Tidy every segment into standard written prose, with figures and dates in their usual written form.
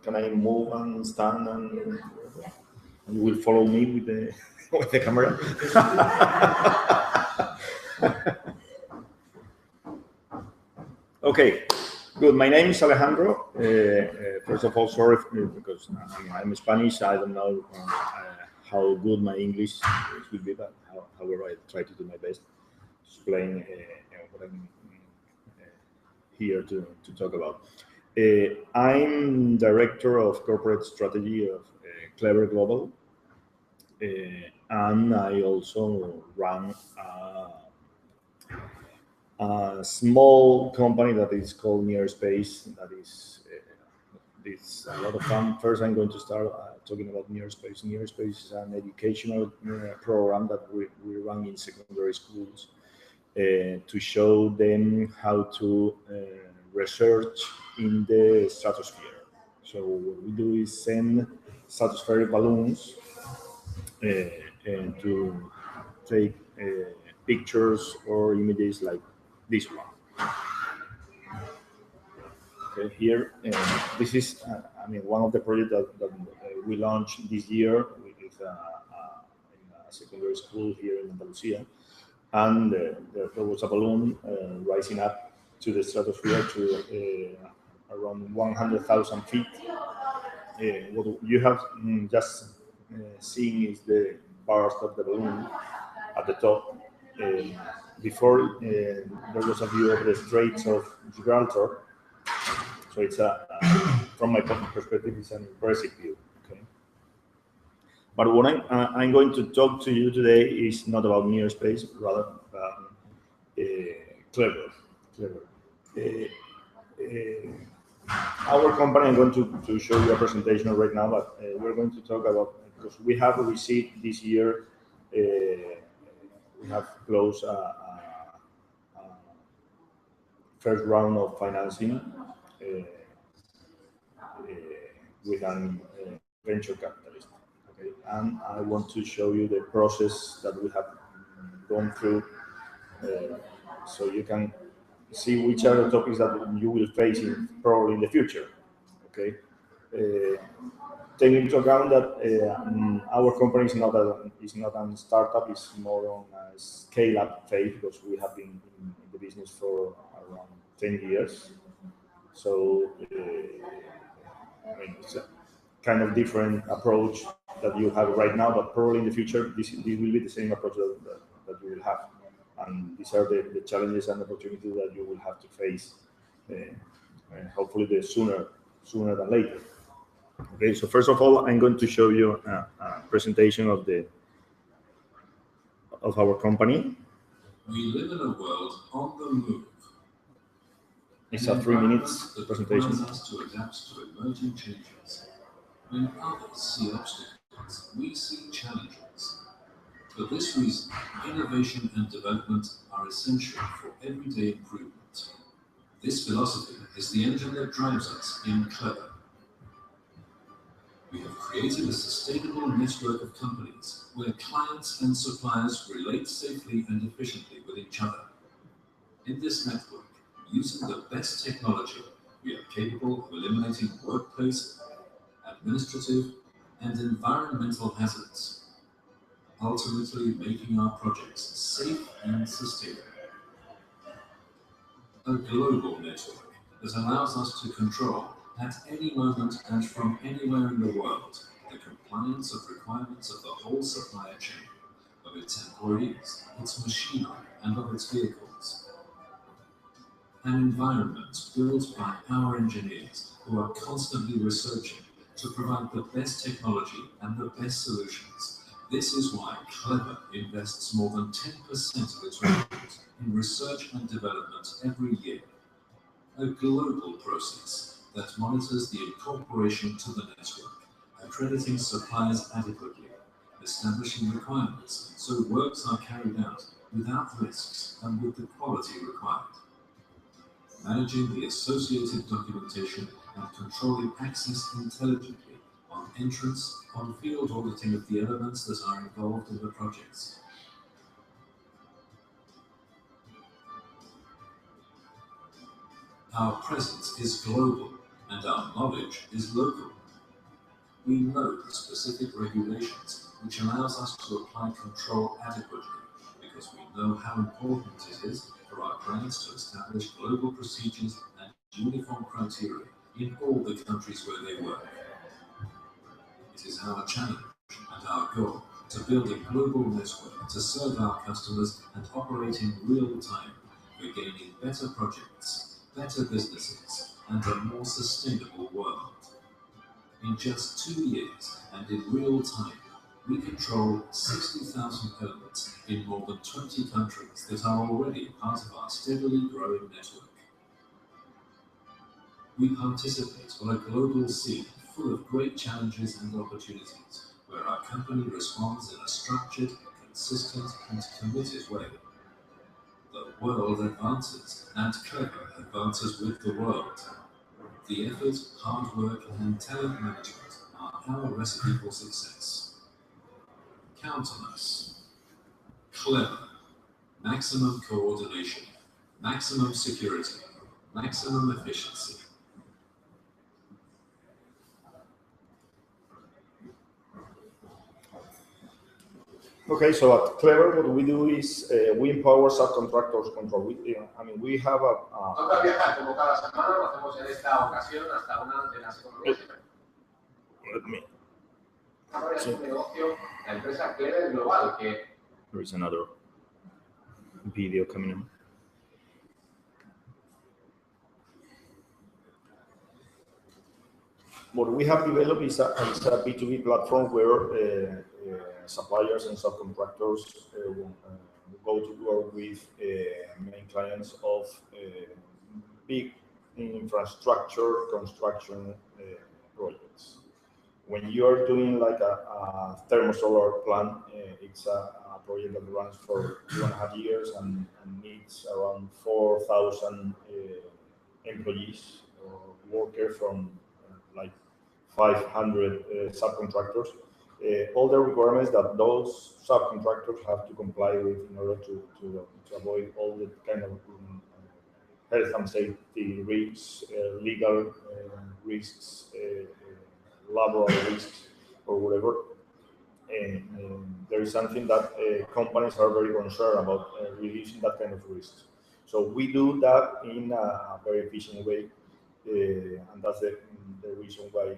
can I move and stand and you will follow me with the with the camera? Okay, good. My name is Alejandro. First of all, sorry because I'm Spanish. I don't know how good my English will be, but however, I try to do my best to explain what I'm here to talk about. I'm director of corporate strategy of Clever Global, and I also run a small company that is called Nearspace. That is it's a lot of fun. First, I'm going to start talking about Nearspace. Nearspace is an educational program that we run in secondary schools to show them how to research in the stratosphere. So what we do is send stratospheric balloons and to take pictures or images like this one. Okay, here, this is, one of the projects that we launched this year with in a secondary school here in Andalusia, and there was a balloon rising up to the stratosphere to around 100,000 feet. What you have just seen is the burst of the balloon at the top. Before there was a view of the Straits of Gibraltar, so it's from my perspective, it's an impressive view. Okay, but what I'm going to talk to you today is not about Nearspace, rather Clever. Our company, I'm going to show you a presentation right now, but we're going to talk about, because we have received this year, we have closed a first round of financing with an venture capitalist. Okay, and I want to show you the process that we have gone through, so you can see which are the topics that you will face probably in the future. Okay, taking into account that our company is not a startup; it's more on a scale-up phase, because we have been in the business for around 10 years. So it's a kind of different approach that you have right now, but probably in the future this will be the same approach that you will have, and these are the challenges and opportunities that you will have to face, and hopefully sooner than later. Okay, so first of all, I'm going to show you a presentation of our company. We live in a world on the move. It's a 3 minutes presentation. Us to adapt to emerging changes. When others see obstacles, we see challenges. For this reason, innovation and development are essential for everyday improvement. This philosophy is the engine that drives us in Clever. We have created a sustainable network of companies where clients and suppliers relate safely and efficiently with each other. In this network, using the best technology, we are capable of eliminating workplace, administrative, and environmental hazards, ultimately making our projects safe and sustainable. A global network that allows us to control, at any moment and from anywhere in the world, the compliance of requirements of the whole supplier chain, of its employees, its machinery, and of its vehicles. An environment built by our engineers, who are constantly researching to provide the best technology and the best solutions. This is why Clever invests more than 10% of its revenues in research and development every year. A global process that monitors the incorporation to the network, accrediting suppliers adequately, establishing requirements so works are carried out without risks and with the quality required, managing the associated documentation and controlling access intelligently on entrance, on field auditing of the elements that are involved in the projects. Our presence is global and our knowledge is local. We know the specific regulations which allows us to apply control adequately because we know how important it is for our clients to establish global procedures and uniform criteria in all the countries where they work. It is our challenge and our goal to build a global network to serve our customers and operate in real time for gaining better projects, better businesses, and a more sustainable world. In just 2 years and in real time, we control 60,000 permits in more than 20 countries that are already part of our steadily growing network. We participate on a global scene full of great challenges and opportunities, where our company responds in a structured, consistent, and committed way. The world advances, and Clever advances with the world. The effort, hard work, and talent management are our recipe for success. Count on us. Clever. Maximum coordination, maximum security, maximum efficiency. Okay, so at Clever, what we do is we empower subcontractors control. We have Toca viajar como cada semana, lo hacemos en esta ocasión hasta una de las economías. let me. Ahora es un negocio, la empresa Clever Global, que There is another video coming in. What we have developed is a B2B platform where suppliers and subcontractors go to work with main clients of big infrastructure construction projects. When you are doing like a thermosolar plant, it's a project that runs for 2.5 years and needs around 4,000 employees or workers from like 500 subcontractors. All the requirements that those subcontractors have to comply with in order to avoid all the kind of health and safety risks, legal risks, laboral risks, or whatever. There is something that companies are very concerned about reducing that kind of risks. So we do that in a very efficient way, and that's the reason why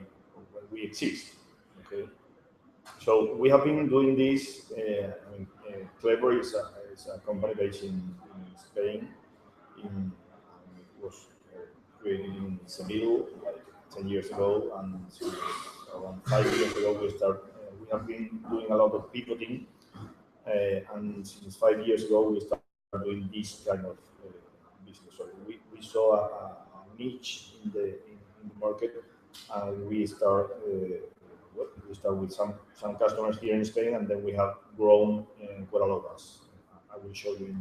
we exist. Okay. So we have been doing this. Clever is a company based in Spain. It was created in Seville like 10 years ago, and since around 5 years ago we have been doing a lot of pivoting, and since 5 years ago we started doing this kind of business. So we saw a niche in the market, and we start with some customers here in Spain, and then we have grown quite a lot. As I will show you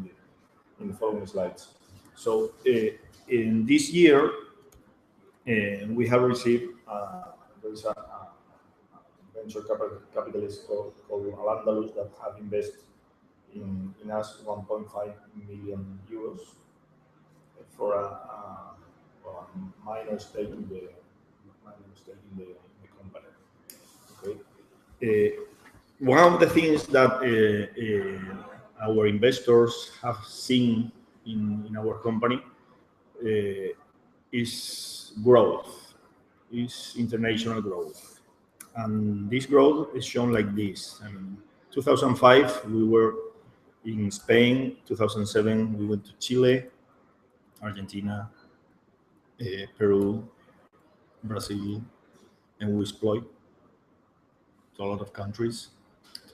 in the following slides. So in this year, we have received there is a venture capitalist called Al-Andalus that have invested in us 1.5 million euros for a minor stake in the company. Okay. One of the things that our investors have seen in our company is growth, is international growth. And this growth is shown like this. 2005, we were in Spain. 2007, we went to Chile, Argentina, Peru, Brazil, and we exploit to a lot of countries.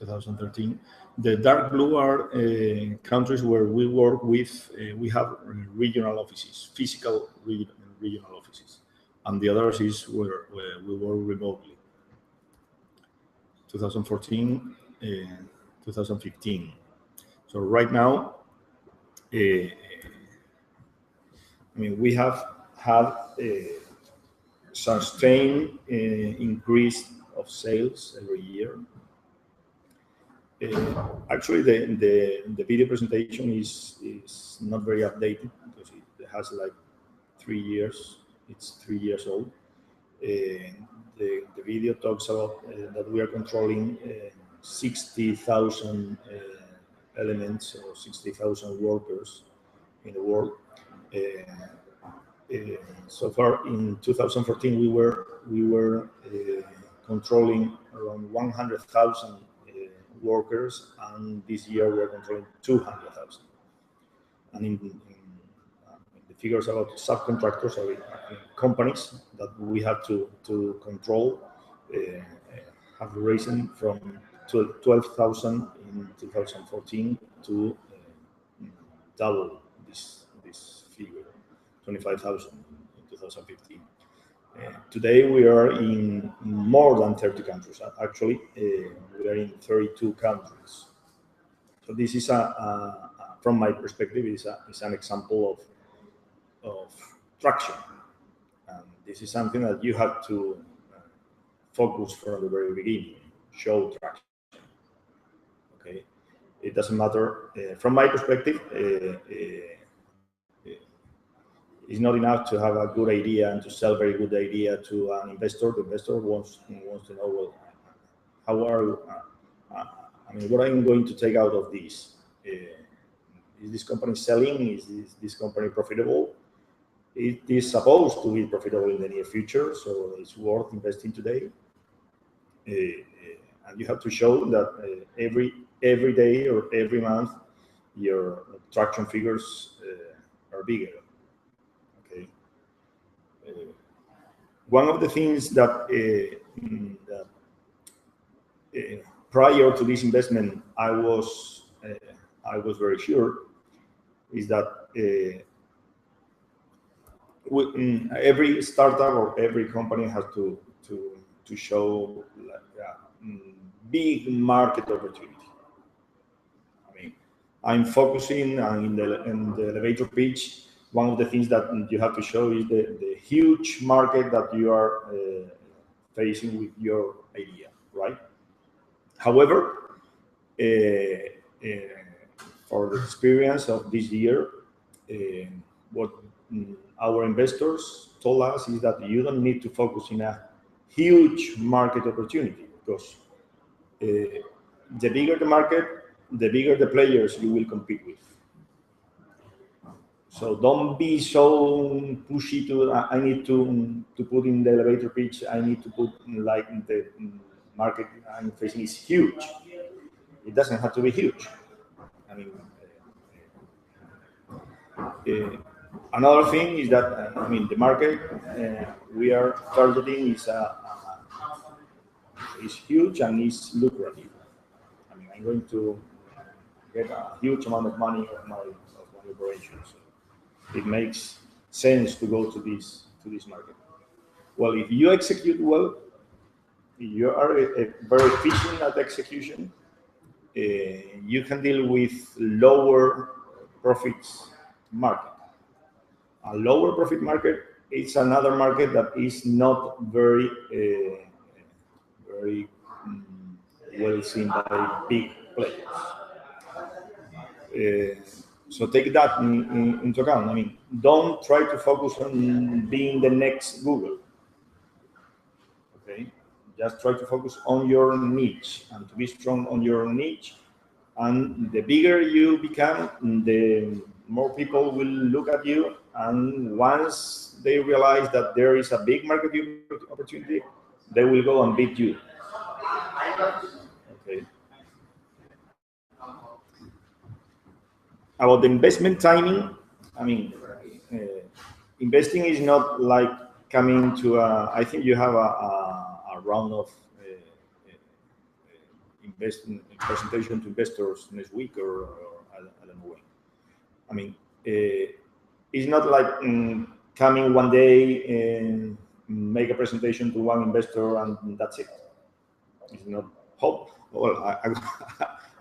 2013. The dark blue are countries where we work with, we have regional offices, physical regional offices. And the others is where we work remotely. 2014, 2015. So right now, we have had a sustained increase of sales every year. Actually, the video presentation is not very updated because it has like 3 years. It's 3 years old. The video talks about that we are controlling 60,000 elements or 60,000 workers in the world. So far in 2014, we were controlling around 100,000 workers, and this year we are controlling 200,000. And in the figures about subcontractors or companies that we have to control have risen from 12,000 in 2014 to double this figure, 25,000 in 2015. Today we are in more than 30 countries. Actually, we are in 32 countries. So this is from my perspective, is an example of traction. And this is something that you have to focus from the very beginning, show traction. Okay, it doesn't matter. From my perspective, it's not enough to have a good idea and to sell very good idea to an investor. The investor wants to know, well, how are what I'm going to take out of this? Is this company selling? Is this company profitable? It is supposed to be profitable in the near future, so it's worth investing today. And you have to show that every day or every month your traction figures are bigger. Okay. One of the things that prior to this investment I was very sure is that every startup or every company has to show like a big market opportunity. I mean, I'm focusing in the elevator pitch. One of the things that you have to show is the huge market that you are facing with your idea, right? However, for the experience of this year, what our investors told us is that you don't need to focus in a huge market opportunity, because the bigger the market, the bigger the players you will compete with. So don't be so pushy to I need to put in the elevator pitch. I need to put like the market I'm facing is huge. It doesn't have to be huge. I mean, another thing is that the market we are targeting is huge and is lucrative. I mean, I'm going to get a huge amount of money of my operations. It makes sense to go to this market. Well, if you execute well, you are very efficient at execution. You can deal with lower profits market. A lower profit market is another market that is not very well seen by big players. So take that into account. I mean, don't try to focus on being the next Google. Okay, just try to focus on your niche and to be strong on your niche. And the bigger you become, the more people will look at you. And once they realize that there is a big market opportunity, they will go and beat you. Okay. About the investment timing, I mean, investing is not like coming to I think you have a round of investment presentation to investors next week or I don't know when. I mean, it's not like coming one day and make a presentation to one investor and that's it. It's not hope. Well,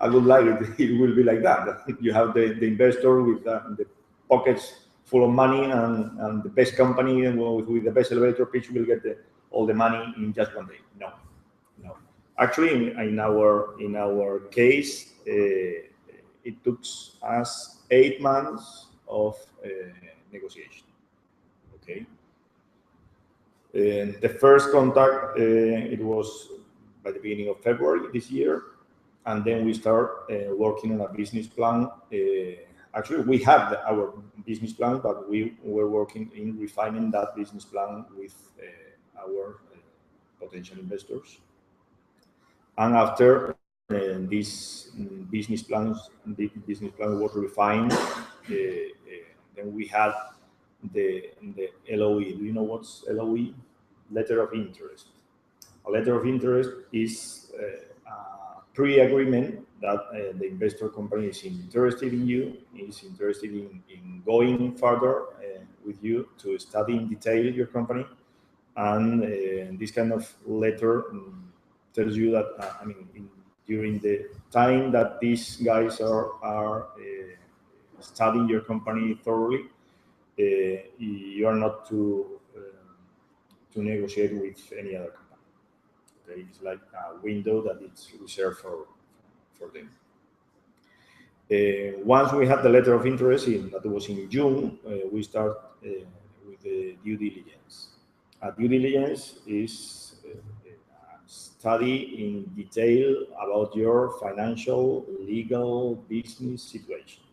I would like it. It will be like that. You have the investor with the pockets full of money and the best company and with the best elevator pitch will get all the money in just one day. No. Actually, in our case, it took us 8 months of negotiation. Okay. And the first contact, it was by the beginning of February this year, and then we start working on a business plan. Actually, we had our business plan, but we were working in refining that business plan with our potential investors. And after this the business plan was refined, then we had the LOE. Do you know what's LOE? Letter of interest. A letter of interest is a pre-agreement that the investor company is interested in you, is interested in going further with you to study in detail your company. And this kind of letter tells you that, during the time that these guys are studying your company thoroughly, you are not to negotiate with any other company. Okay, it's like a window that it's reserved for them. Once we had the letter of interest, that was in June, we start with the due diligence. Due diligence is a study in detail about your financial, legal, business situation.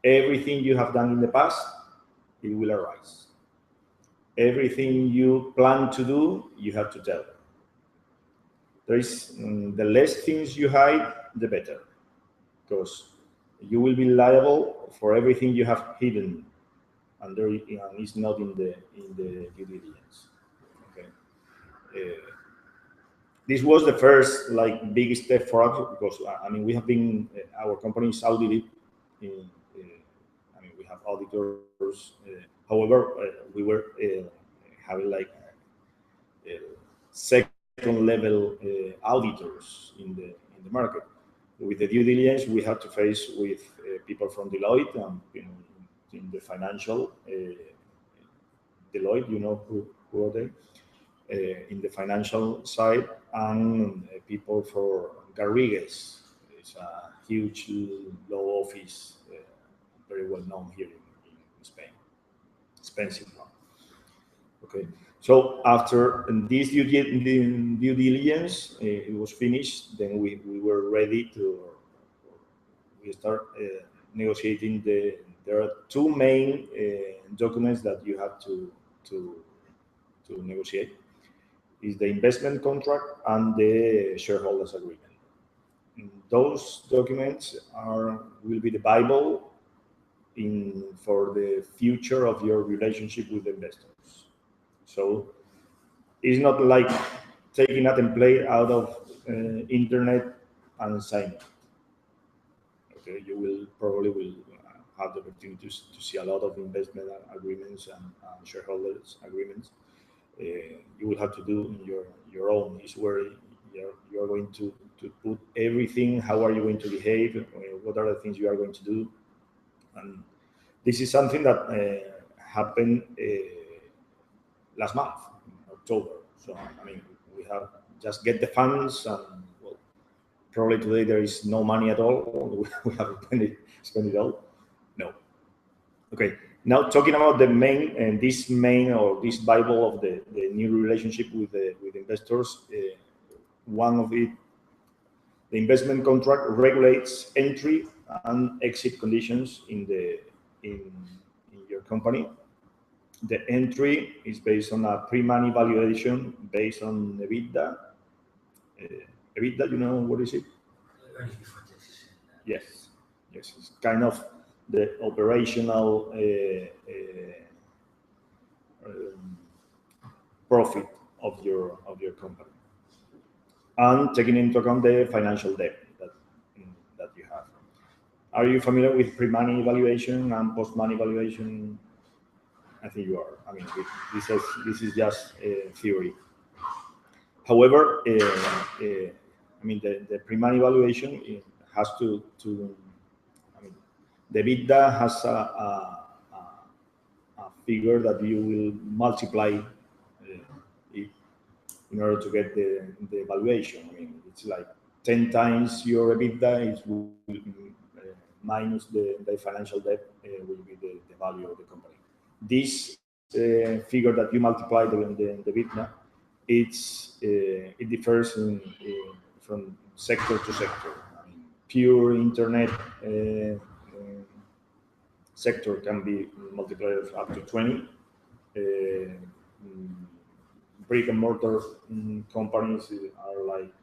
Everything you have done in the past, it will arise. Everything you plan to do, you have to tell. There is the less things you hide, the better, because you will be liable for everything you have hidden, and it's not in the due diligence. Okay. This was the first big step for us, because we have been our company is audited. We have auditors. However, we were having second level auditors in the market. With the due diligence, we had to face with people from Deloitte and in the financial Deloitte. You know who are they? In the financial side, and people for Garrigues. It's a huge law office, very well known here in Spain. Expensive one. Okay. So after this due diligence, it was finished. Then we were ready we start negotiating. There are two main documents that you have to negotiate. Is the investment contract and the shareholders agreement. Those documents will be the Bible for the future of your relationship with investors. So it's not like taking a template out of internet and signing it. Okay, you will probably have the opportunity to see a lot of investment agreements and shareholders agreements. You will have to do your own. Is where you are going to put everything. How are you going to behave? What are the things you are going to do? And this is something that happened last month, in October. So we have just get the funds, and probably today there is no money at all. We haven't spent it all. No. Okay. Now talking about this Bible of the new relationship with investors. One of it, the investment contract regulates entry and exit conditions in your company. The entry is based on a pre-money valuation based on EBITDA. EBITDA, you know what is it? Yes. It's kind of the operational profit of your company, and taking into account the financial debt that you have. Are you familiar with pre-money valuation and post-money valuation? I think you are. This is just theory. However, the pre-money valuation has to the EBITDA has a figure that you will multiply it in order to get the valuation. It's like 10 times your EBITDA is minus the financial debt will be the value of the company. This figure that you multiply the EBITDA, it differs from sector to sector. I mean, pure internet sector can be multiplied up to 20. Brick and mortar companies are like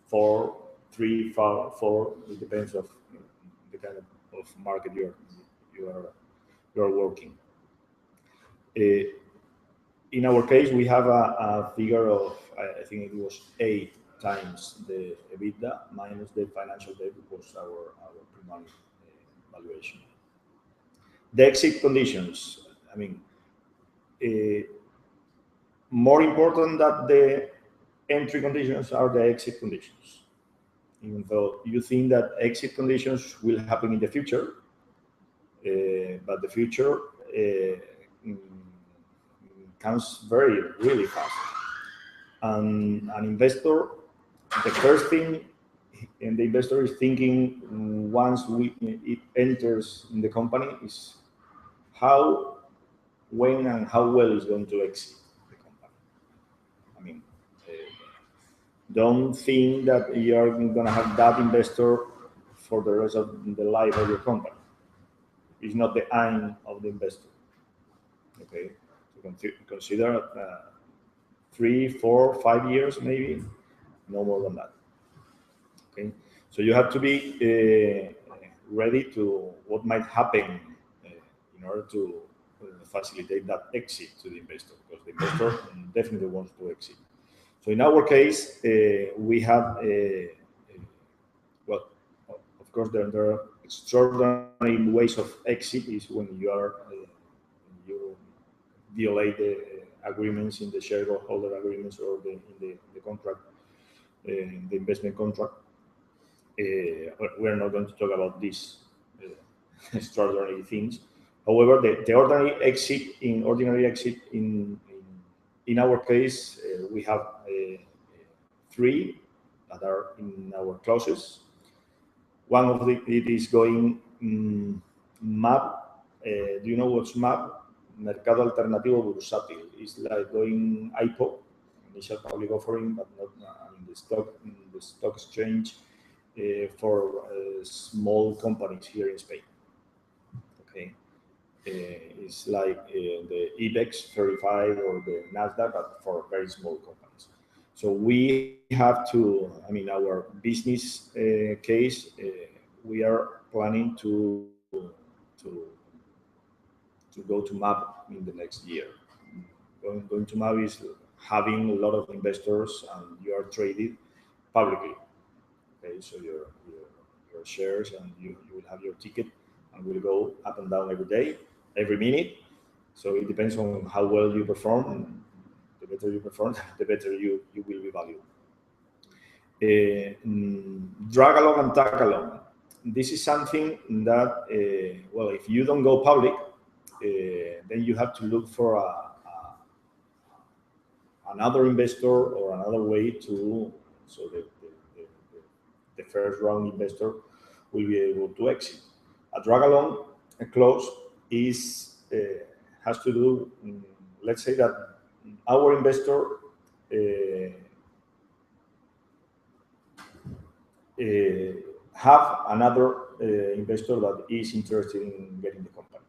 4, 3, 5, 4. It depends of the kind of market you are working. In our case, we have a figure of, I think it was 8 times the EBITDA minus the financial debt, was our primary valuation. The exit conditions, I mean, more important than the entry conditions are the exit conditions. Even though you think that exit conditions will happen in the future, but the future comes really fast. And an investor, the first thing, and the investor is thinking once it enters in the company is how, when, and how well is going to exit the company. I mean, don't think that you are going to have that investor for the rest of the life of your company. It's not the aim of the investor. Okay, so consider 3, 4, 5 years, maybe, no more than that. Okay, so you have to be ready to what might happen in order to facilitate that exit to the investor, because the investor definitely wants to exit. So in our case, we have, well, of course, there are extraordinary ways of exit is when you violate the agreements in the shareholder agreements or in the contract, in the investment contract. We're not going to talk about these extraordinary things. However, the ordinary exit in our case, we have 3 that are in our clauses. One of it is going MAB. Do you know what's MAB? Mercado Alternativo Bursátil. It's like going IPO, initial public offering, but not the stock exchange for small companies here in Spain. Okay. It's like the IBEX 35 or the Nasdaq, but for very small companies. So we have to, I mean, our business case, we are planning to go to MAB in the next year. Going to MAB is having a lot of investors and you are traded publicly. Okay, so your shares, and you will have your ticket and will go up and down every day, every minute. So it depends on how well you perform. The better you perform, the better you will be valued. Drag along and tag along. This is something that, well, if you don't go public, then you have to look for another investor or another way to, so the first round investor will be able to exit. A drag along clause has to do, let's say that our investor have another investor that is interested in getting the company.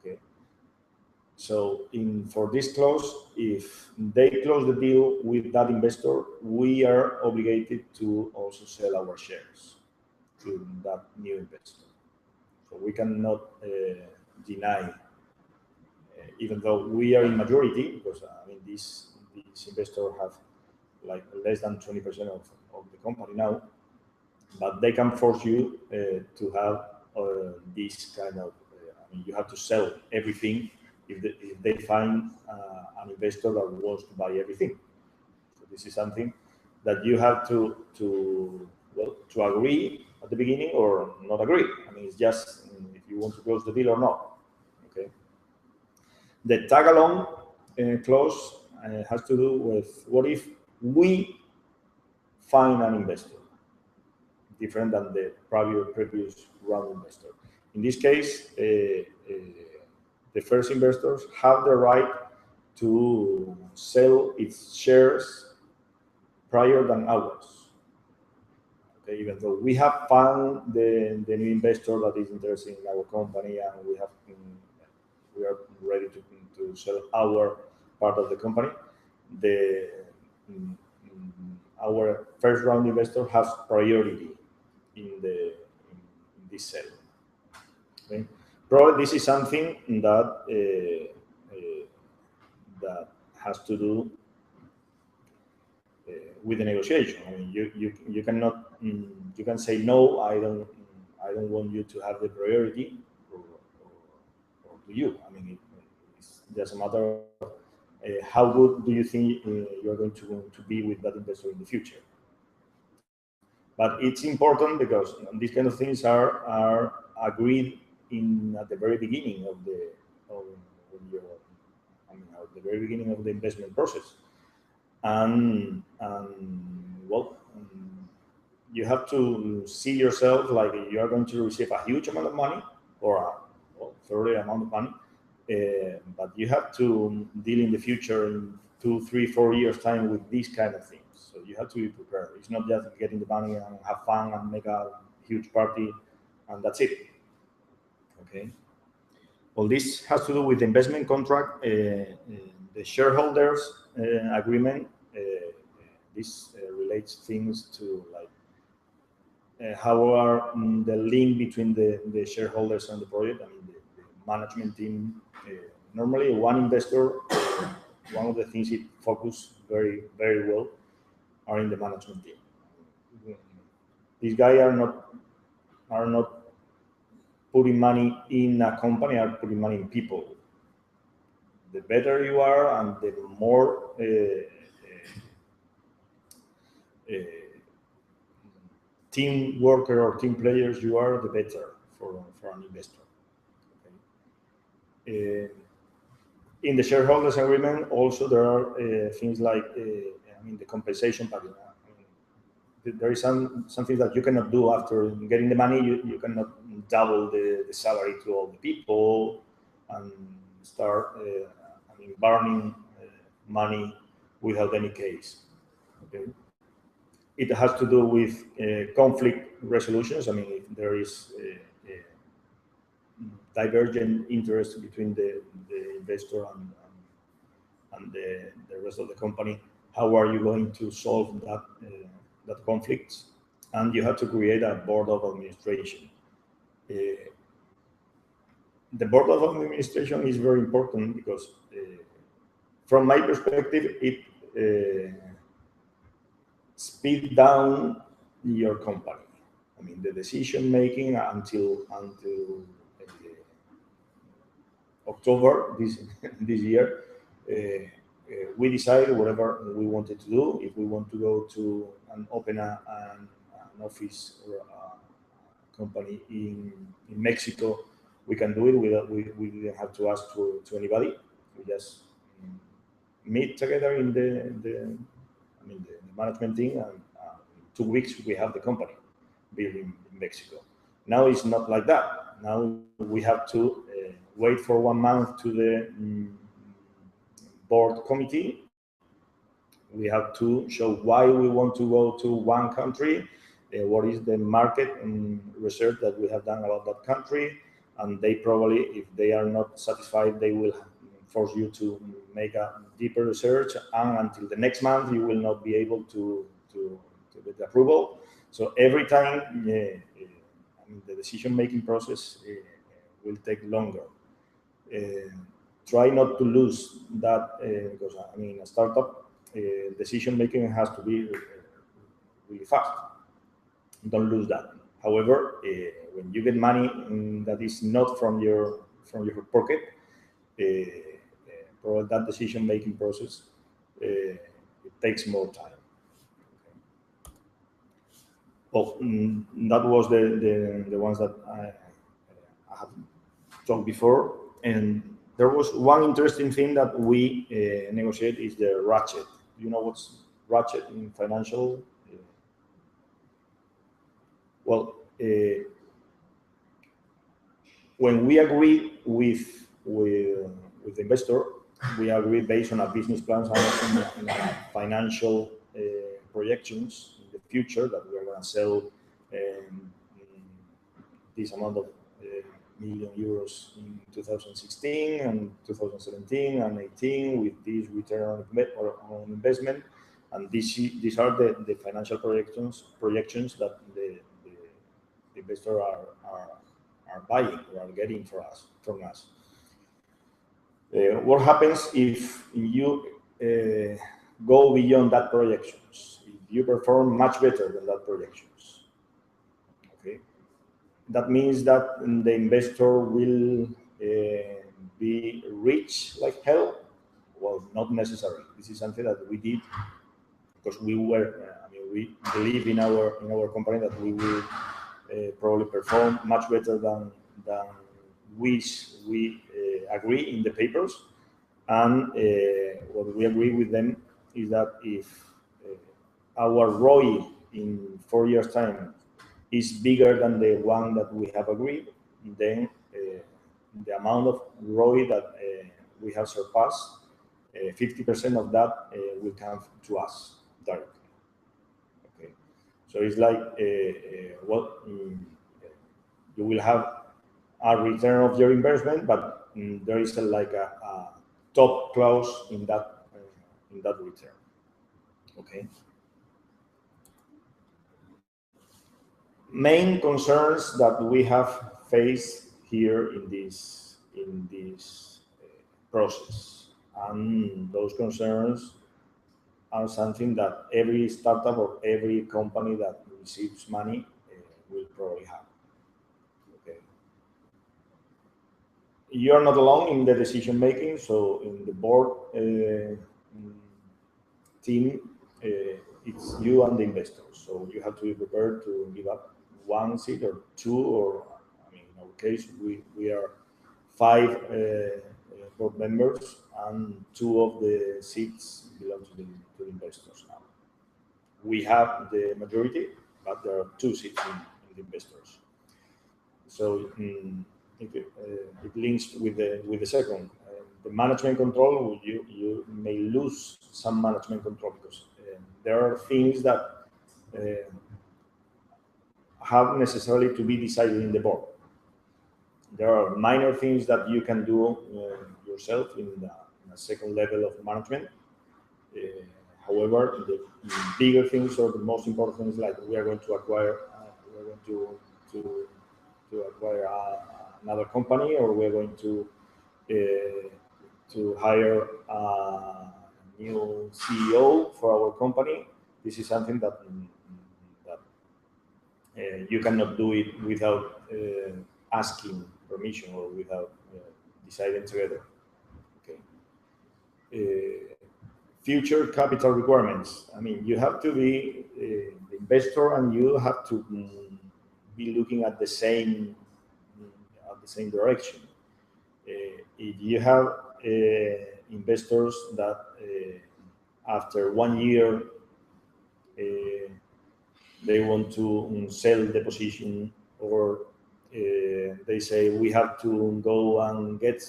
Okay. So for this clause, if they close the deal with that investor, we are obligated to also sell our shares to that new investor. So we cannot deny, even though we are in majority, because I mean this investor have like less than 20% of the company now, but they can force you to have this kind of. I mean, you have to sell everything if they find an investor that wants to buy everything. So this is something that you have to agree at the beginning or not agree. I mean, it's just if you want to close the deal or not. Okay. The tag along clause has to do with what if we find an investor different than the previous round investor. In this case, the first investors have the right to sell its shares prior than ours. Okay, even though we have found the new investor that is interested in our company, and we are ready to sell our part of the company, our first round investor has priority in this sale. Okay? Probably this is something that that has to do with the negotiation. I mean, you cannot you can say no. I don't want you to have the priority, or to you. I mean, it's just a matter of how good do you think you are going to be with that investor in the future. But it's important because these kind of things are agreed at the very beginning of the very beginning of the investment process, and well, you have to see yourself like you are going to receive a huge amount of money or a fair amount of money, but you have to deal in the future in 2, 3, 4 years time with these kind of things. So you have to be prepared. It's not just getting the money and have fun and make a huge party and that's it. Okay. Well, this has to do with the investment contract, the shareholders agreement. This relates things to like how are the link between the shareholders and the project. I mean, the management team. Normally, one investor, one of the things it focuses very, very well are in the management team. These guys are not putting money in a company, are putting money in people. The better you are and the more team worker or team players you are, the better for an investor. Okay. In the shareholders agreement, also there are things like the compensation package. There is something that you cannot do after getting the money. You cannot double the salary to all the people and start burning money without any case. Okay. It has to do with conflict resolutions. I mean, if there is divergent interest between the investor and the rest of the company, how are you going to solve that conflict? And you have to create a board of administration. The board of administration is very important because, from my perspective, it speeds down your company. I mean, the decision making until October this year, we decided whatever we wanted to do. If we want to go to and open an office or a company in Mexico, we can do it. We didn't have to ask to anybody. We just meet together in the management team, and in 2 weeks we have the company built in Mexico. Now it's not like that. Now we have to wait for 1 month to the board committee. We have to show why we want to go to one country, what is the market research that we have done about that country, and they probably, if they are not satisfied, they will force you to make a deeper research, and until the next month you will not be able to get the approval. So every time the decision-making process will take longer. Try not to lose that because a startup decision-making has to be really fast. Don't lose that. However, when you get money that is not from your pocket, probably that decision-making process it takes more time. Well, that was the ones that I have talked before, and there was one interesting thing that we negotiate is the ratchet. Do you know what's ratchet in financial? Well, when we agree with with the investor. We agree based on our business plans and financial projections in the future that we are going to sell this amount of million euros in 2016 and 2017 and 18 with this return on investment. And these are the financial projections that the investors are buying or are getting from us. What happens if you go beyond that projections? If you perform much better than that projections, okay, that means that the investor will be rich like hell. Well, not necessarily. This is something that we did because we believe in our company that we will probably perform much better than we agree in the papers. And what we agree with them is that if our ROI in 4 years' time is bigger than the one that we have agreed, then the amount of ROI that we have surpassed, 50% of that will come to us directly. Okay, so it's like what you will have a return of your investment, but there is a top clause in that return. Okay. Main concerns that we have faced here in this process, and those concerns are something that every startup or every company that receives money will probably have. Okay. You are not alone in the decision making, so in the board team, it's you and the investors. So you have to be prepared to give up one seat or two, or in our case, we are 5 board members, and 2 of the seats belong to the investors now. We have the majority, but there are 2 seats in the investors. So it links with the second. The management control, you may lose some management control because there are things that have necessarily to be decided in the board. There are minor things that you can do yourself in a second level of management. However, the bigger things or the most important things, like we are going to acquire, acquire another company, or we're going to hire a new CEO for our company. This is something that you cannot do it without asking permission or without deciding together. Okay. Future capital requirements. You have to be the investor, and you have to be looking at the same direction. If you have investors that after 1 year they want to sell the position, or they say we have to go and get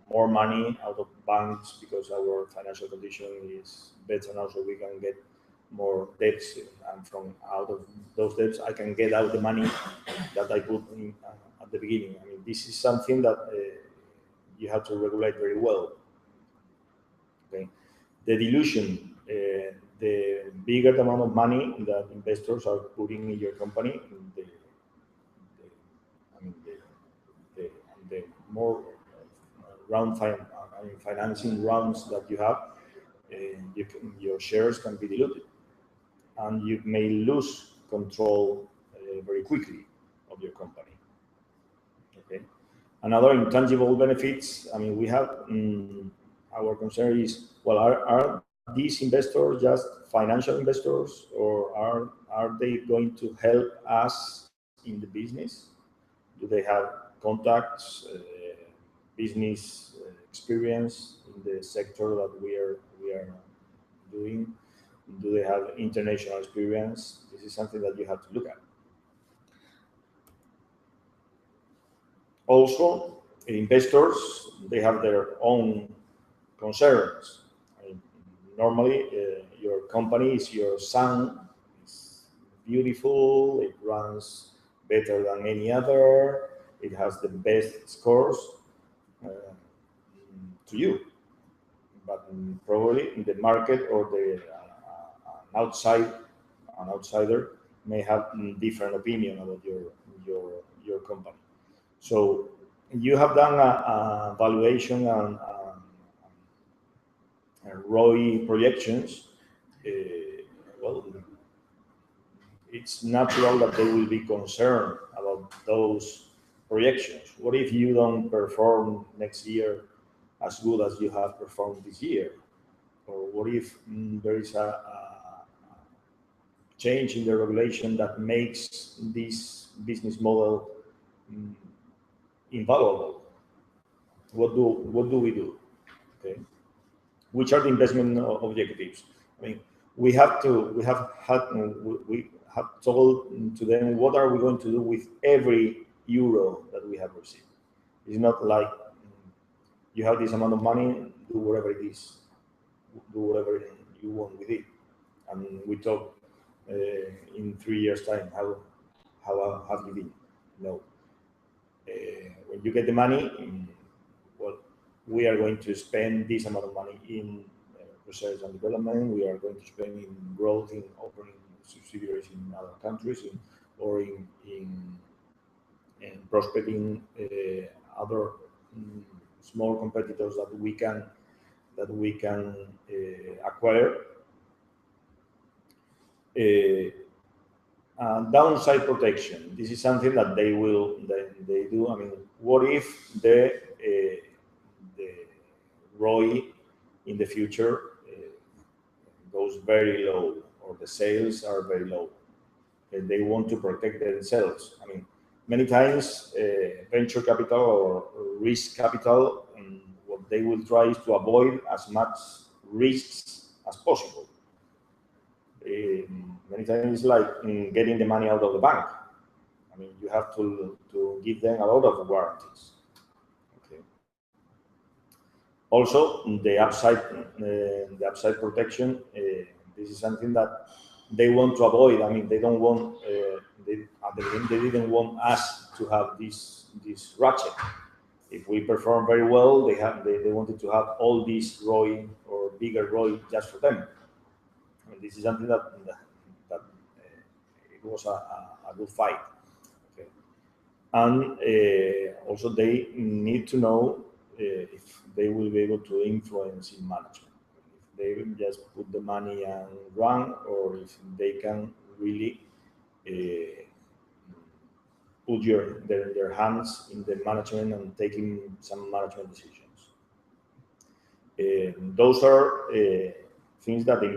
more money out of banks because our financial condition is better now, so we can get more debts, and from out of those debts I can get out the money that I put in at the beginning. This is something that you have to regulate very well. Okay, the dilution, the bigger the amount of money that investors are putting in your company, the more financing rounds that you have, your shares can be diluted, and you may lose control very quickly of your company. Okay. Another intangible benefits. We have our concern is, well, are these investors just financial investors, or are they going to help us in the business? Do they have contacts, business experience in the sector that we are doing? Do they have international experience? This is something that you have to look at. Also, investors, they have their own concerns. I mean, normally, your company is your son. It's beautiful. It runs better than any other. It has the best scores to you. But probably in the market or the an outsider may have different opinion about your company. So you have done a valuation and ROI projections. Well, it's natural that they will be concerned about those projections. What if you don't perform next year as good as you have performed this year? Or what if there is a change in the regulation that makes this business model invaluable? What do we do? Okay, which are the investment objectives? I mean, we have told to them what are we going to do with every euro that we have received. It's not like you have this amount of money, do whatever it is, do whatever you want with it. And we talk in 3 years' time, how have you been? No. When you get the money, well, we are going to spend this amount of money in research and development. We are going to spend in growth, in opening subsidiaries in other countries, or in prospecting other small competitors that we can acquire. Downside protection. This is something that they do. I mean, what if the ROI in the future goes very low, or the sales are very low, and they want to protect themselves? I mean, many times venture capital or risk capital, what they will try is to avoid as much risks as possible. Many times it's like getting the money out of the bank. I mean, you have to give them a lot of guarantees. Okay. Also, the upside protection. This is something that they want to avoid. I mean, they don't want. At the beginning, they didn't want us to have this ratchet. If we perform very well, they wanted to have all this ROI or bigger ROI just for them. And this is something that it was a good fight. Okay. And also they need to know if they will be able to influence in management. If they will just put the money and run, or if they can really put their hands in the management and taking some management decisions. Those are things that the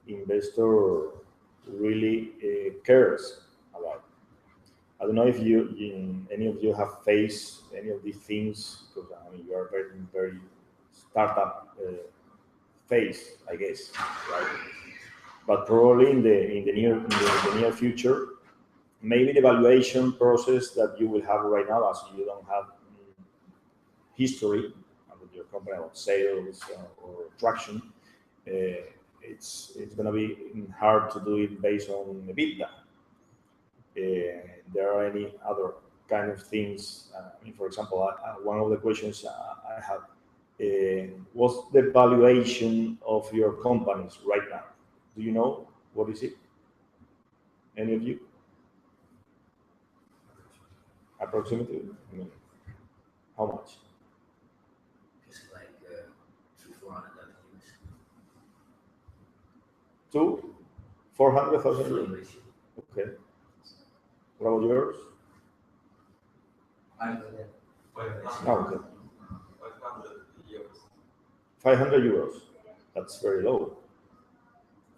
investor really cares about. I don't know if any of you have faced any of these things, because I mean, you are very startup phase, I guess, right? But probably in the near future, maybe the valuation process that you will have right now, as you don't have history with your company about sales or traction, it's going to be hard to do it based on EBITDA. There are any other kind of things. I mean, for example, one of the questions I have, what's the valuation of your companies right now? Do you know what is it? Any of you? Approximately? I mean, how much? It's like 400,000 400,000 euros. Okay. What about yours? Okay. 500 euros. That's very low.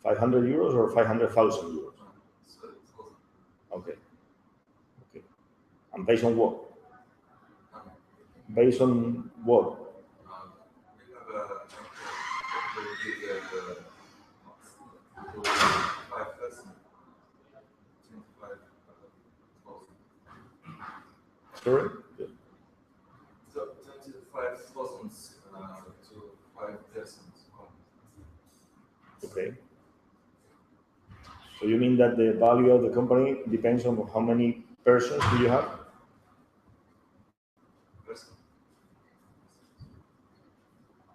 500 euros or 500,000 euros? Okay. Okay. And based on what? Based on what? Sorry? So you mean that the value of the company depends on how many persons do you have?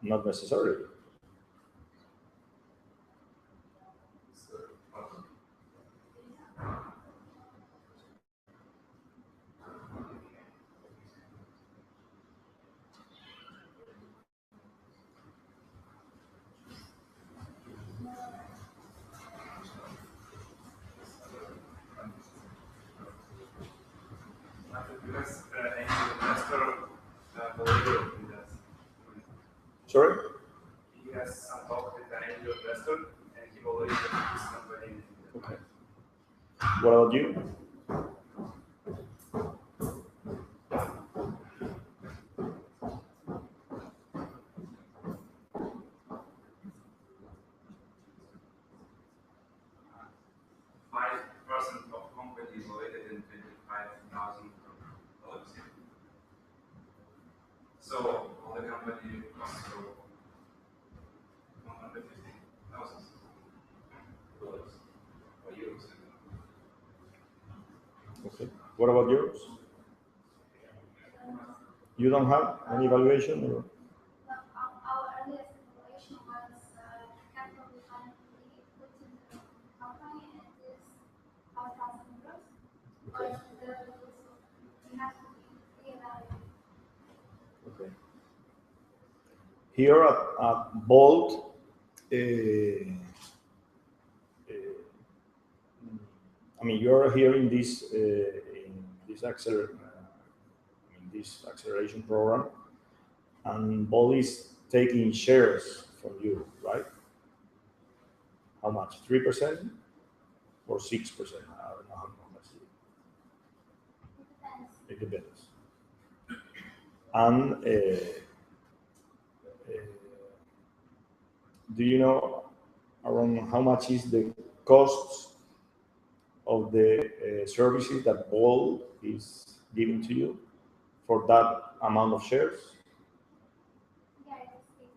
Not necessarily. Sorry? He has some talk with an angel investor, and he believes that this company. Okay. What about you? Of company evaluated in $25,000. So all the company costs $150,000 or euros. Okay. What about yours? You don't have any valuation? Or? Our earliest evaluation was capital we finally put in the company, and it is €5,000. Okay. But we have to be reevaluated. Okay. Here at Bolt, I mean, you're here in this acceleration program, and Bolt is taking shares from you, right? How much? 3% or 6%? I don't know how much. It depends. It depends. And do you know around how much is the cost of the services that Bolt is giving to you for that amount of shares? Yeah, it is in the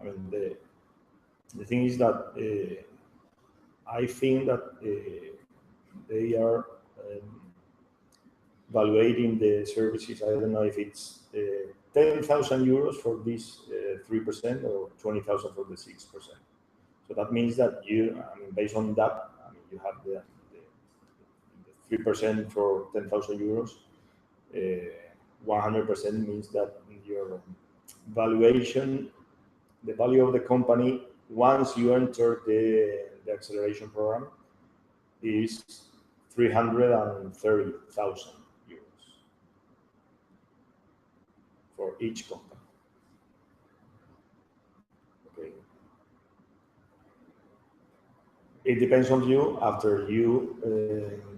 I mean, the thing is that I think that they are evaluating the services. I don't know if it's 10,000 euros for this 3% or 20,000 for the 6%. So that means that based on that, you have the 3% for 10,000 euros. 100% means that your valuation, the value of the company, once you enter the acceleration program, is 330,000 euros for each company. Okay. It depends on you after you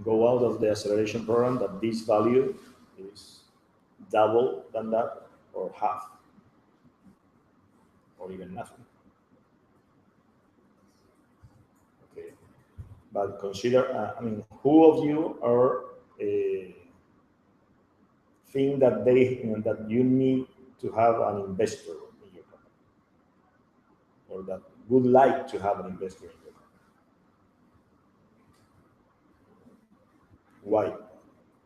go out of the acceleration program that this value is double than that or half or even nothing. Okay. But consider, who of you are think that that you need to have an investor in your company, or that would like to have an investor in your company? Why?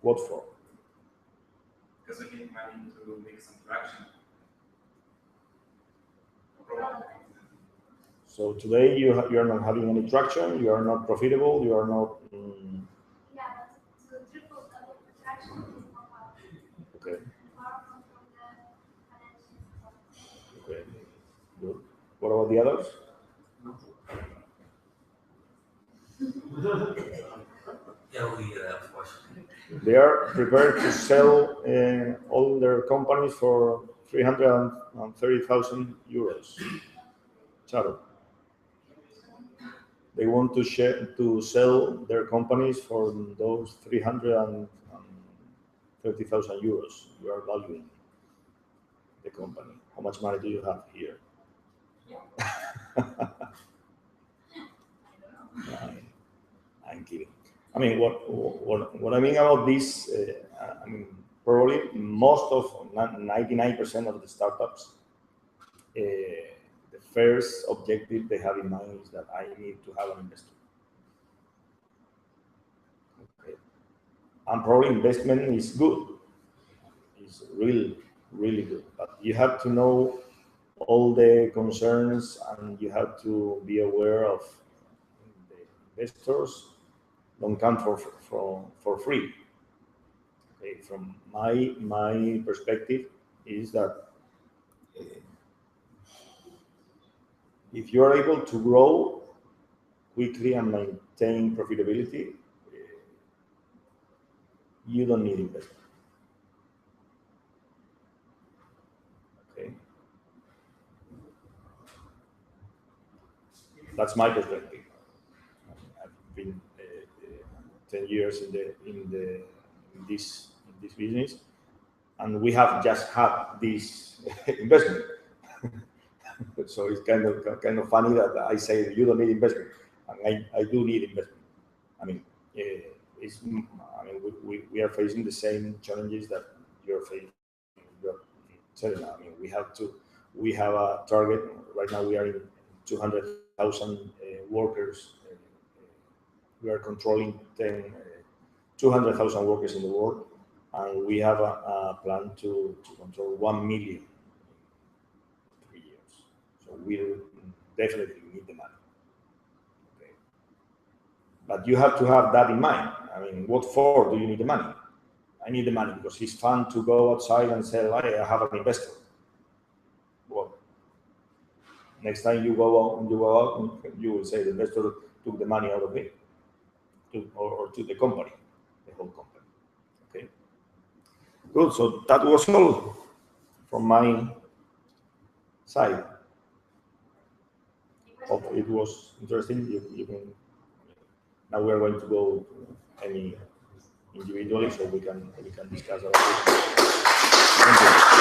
What for? Because we need money to make some traction. So today you are not having any traction. You are not profitable. You are not. Yeah, but to triple double protection is not hard. Okay. Far from the financial support. Okay. Good. What about the others? Yeah, unfortunately. They are prepared to sell all their companies for 330,000 euros. Charo. They want to sell their companies for those 330,000 euros. You are valuing the company. How much money do you have here? I'm kidding. What I mean about this, probably most of 99% of the startups, the first objective they have in mind is that I need to have an investor. Okay. And probably investment is good. It's really good. But you have to know all the concerns, and you have to be aware of the investors don't come for free. Okay. From my perspective is that if you are able to grow quickly and maintain profitability, you don't need investment. Okay. That's my perspective. I've been 10 years in this business, and we have just had this investment. So it's kind of funny that I say you don't need investment, and I do need investment. I mean, we are facing the same challenges that you're facing. I mean, we have a target right now. We are in 200,000 workers. We are controlling 200,000 workers in the world, and we have a plan to control 1 million in 3 years. So we definitely need the money. Okay. But you have to have that in mind. I mean, what for do you need the money? I need the money because it's fun to go outside and say, I have an investor. Well, next time you go out, you will say the investor took the money out of me, or to the company, the whole company. Okay. Good. So that was all from my side. Hope it was interesting. You can. Now we are going to go any individually, so we can discuss about it. Thank you.